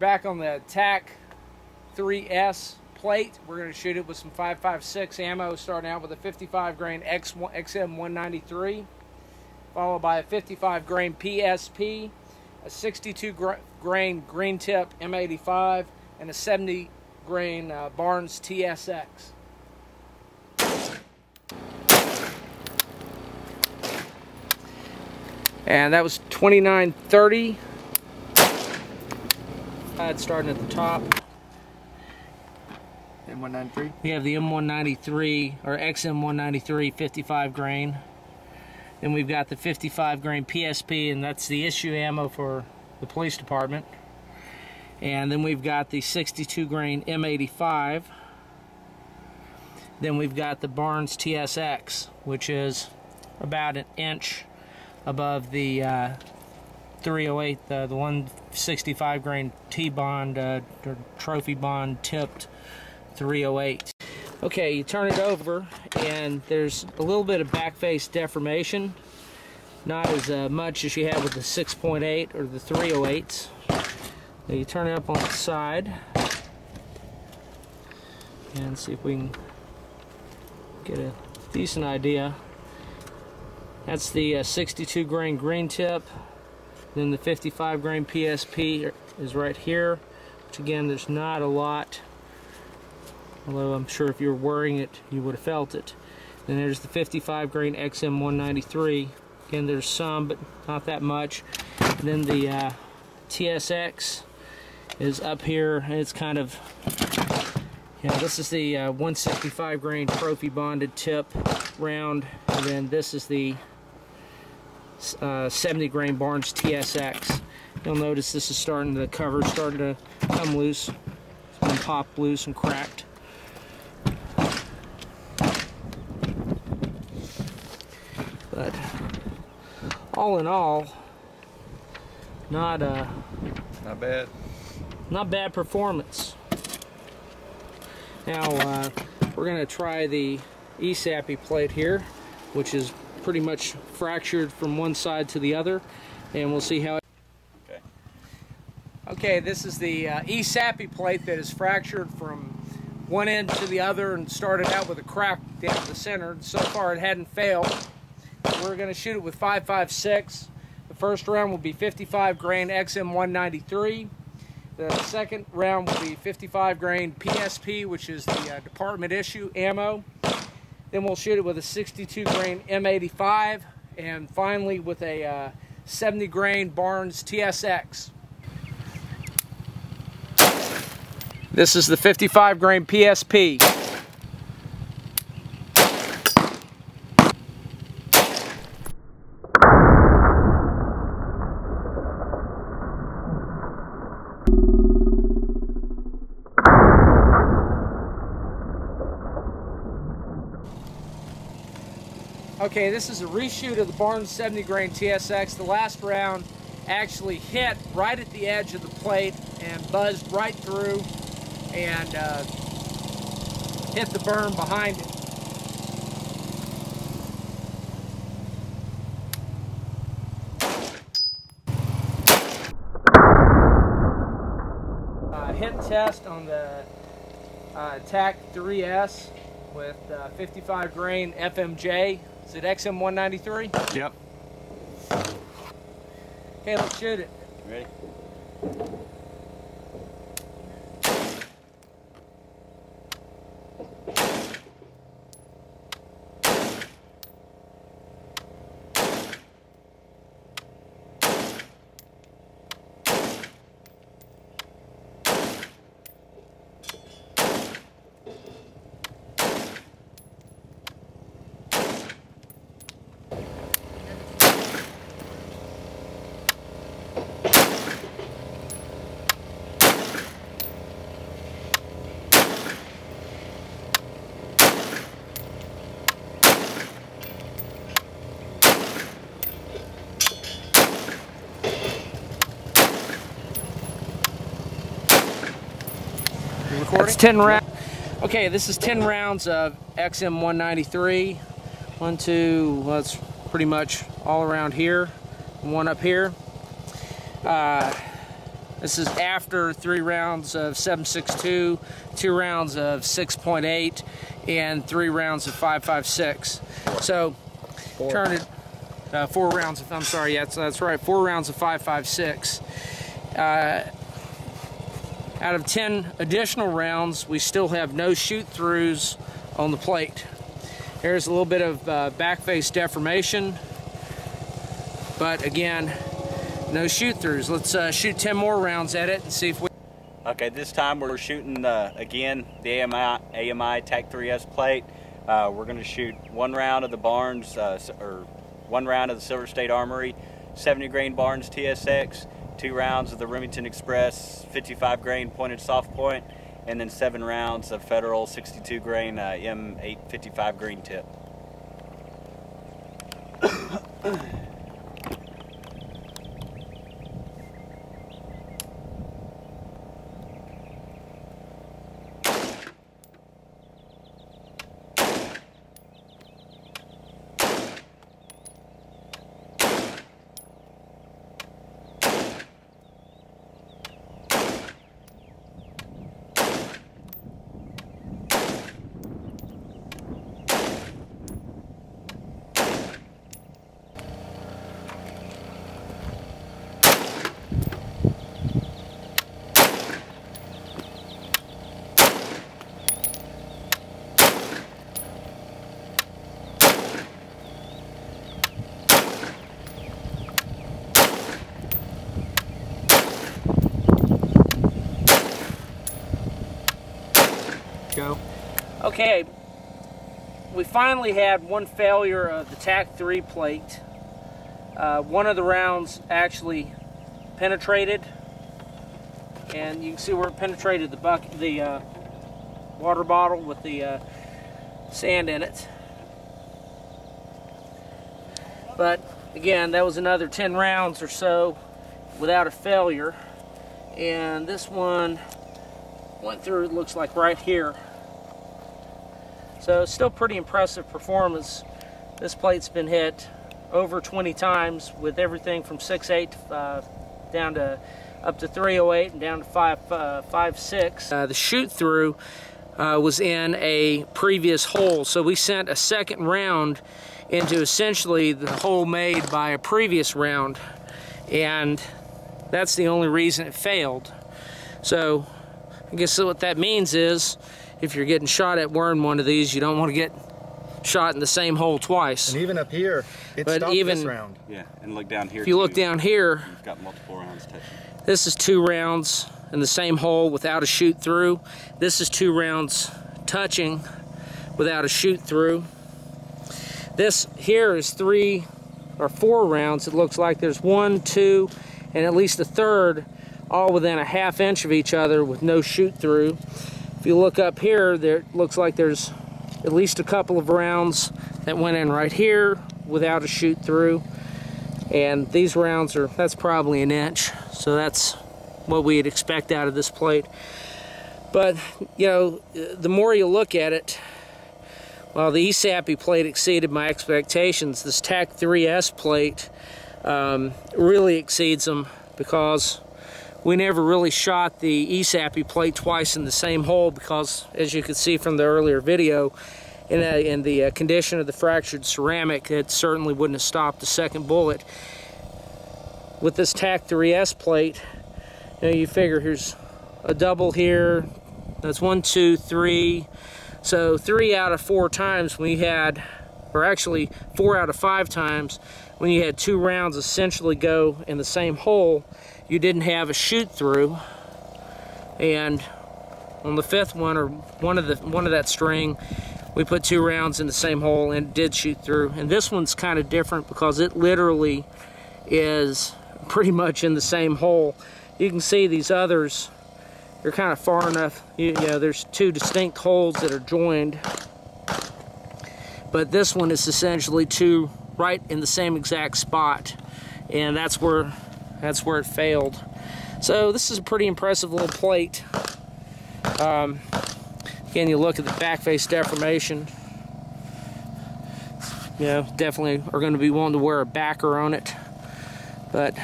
Back on the TAC 3S plate, we're going to shoot it with some 5.56 ammo, starting out with a 55 grain XM193, followed by a 55 grain PSP, a 62 grain green tip M85, and a 70 grain Barnes TSX. And that was 2930. Starting at the top. M193? We have the M193 or XM193 55 grain. Then we've got the 55 grain PSP, and that's the issue ammo for the police department. And then we've got the 62 grain M85. Then we've got the Barnes TSX, which is about an inch above the 308, the 165 grain T-bond, or trophy bond tipped 308. Okay, you turn it over and there's a little bit of back face deformation, not as much as you have with the 6.8 or the 308s. Now you turn it up on the side and see if we can get a decent idea. That's the 62 grain green tip. Then the 55 grain PSP is right here, which again, there's not a lot, although I'm sure if you were wearing it you would have felt it. Then there's the 55 grain XM193. Again, there's some, but not that much. And then the TSX is up here, and it's kind of, this is the 165 grain trophy bonded tip round, and then this is the 70 grain Barnes TSX. You'll notice this is the cover starting to come loose. It's been popped loose and cracked. But all in all, not bad. Not bad performance. Now we're going to try the ESAPI plate here, which is pretty much fractured from one side to the other, and we'll see how it... Okay, this is the ESAPI plate that is fractured from one end to the other and started out with a crack down the center. So far it hadn't failed. We're going to shoot it with 5.56. The first round will be 55 grain XM193. The second round will be 55 grain PSP, which is the department issue ammo. Then we'll shoot it with a 62 grain M85, and finally with a 70 grain Barnes TSX. This is the 55 grain PSP. Okay, this is a reshoot of the Barnes 70 grain TSX. The last round actually hit right at the edge of the plate and buzzed right through and hit the berm behind it. Hit test on the TAC 3S with 55 grain FMJ. Is it XM193? Yep. Okay, let's shoot it. Ready? That's 10 rounds. Okay, this is 10 rounds of XM193. 1, 2, well, it's pretty much all around here. One up here. That This is after 3 rounds of 7.62, 2 rounds of 6.8, and 3 rounds of 5.56. So turn it 4 rounds of, I'm sorry, yeah, that's right, 4 rounds of 5.56. Out of 10 additional rounds, we still have no shoot-throughs on the plate. Here's a little bit of back face deformation, but again, no shoot-throughs. Let's shoot 10 more rounds at it and see if we... Okay, this time we're shooting, again, the AMI TAC-3S plate. We're going to shoot 1 round of the Barnes, or 1 round of the Silver State Armory 70 grain Barnes TSX, 2 rounds of the Remington Express 55 grain pointed soft point, and then 7 rounds of Federal 62 grain M8 55 grain tip. Go. Okay, we finally had one failure of the TAC-3 plate. One of the rounds actually penetrated, and you can see where it penetrated the water bottle with the sand in it. But again, that was another 10 rounds or so without a failure, and this one went through, it looks like, right here. So still pretty impressive performance. This plate's been hit over 20 times with everything from 6.8 down to up to 3.08 and down to 5.6. The shoot through was in a previous hole, so we sent a second round into essentially the hole made by a previous round, and that's the only reason it failed. So I guess what that means is, if you're getting shot at wearing one of these, you don't want to get shot in the same hole twice. And even up here, it stopped this round. Yeah, and look down here. If you look down here, you've got multiple rounds touching. This is 2 rounds in the same hole without a shoot through. This is 2 rounds touching without a shoot through. This here is 3 or 4 rounds. It looks like there's 1, 2, and at least a third, all within a ½ inch of each other with no shoot through. If you look up here, there looks like there's at least a couple of rounds that went in right here without a shoot through. And these rounds are, that's probably 1 inch. So that's what we'd expect out of this plate. But, you know, the more you look at it, well, the ESAPI plate exceeded my expectations. This TAC-3S plate really exceeds them, because we never really shot the ESAPI plate twice in the same hole, because, as you could see from the earlier video, in the condition of the fractured ceramic, it certainly wouldn't have stopped the second bullet. With this TAC-3S plate, you know, you figure here's a double here, that's 1, 2, 3, so 3 out of 4 times we had, or actually 4 out of 5 times, when you had 2 rounds essentially go in the same hole, you didn't have a shoot through. And on the 5th one, or one of that string, we put 2 rounds in the same hole and it did shoot through. And this one's kind of different because it literally is pretty much in the same hole. You can see these others, they're kind of far enough, you know, there's 2 distinct holes that are joined, but this one is essentially 2 right in the same exact spot, and that's where it failed. So this is a pretty impressive little plate. Again, you look at the back face deformation, you know, definitely are going to be wanting to wear a backer on it, but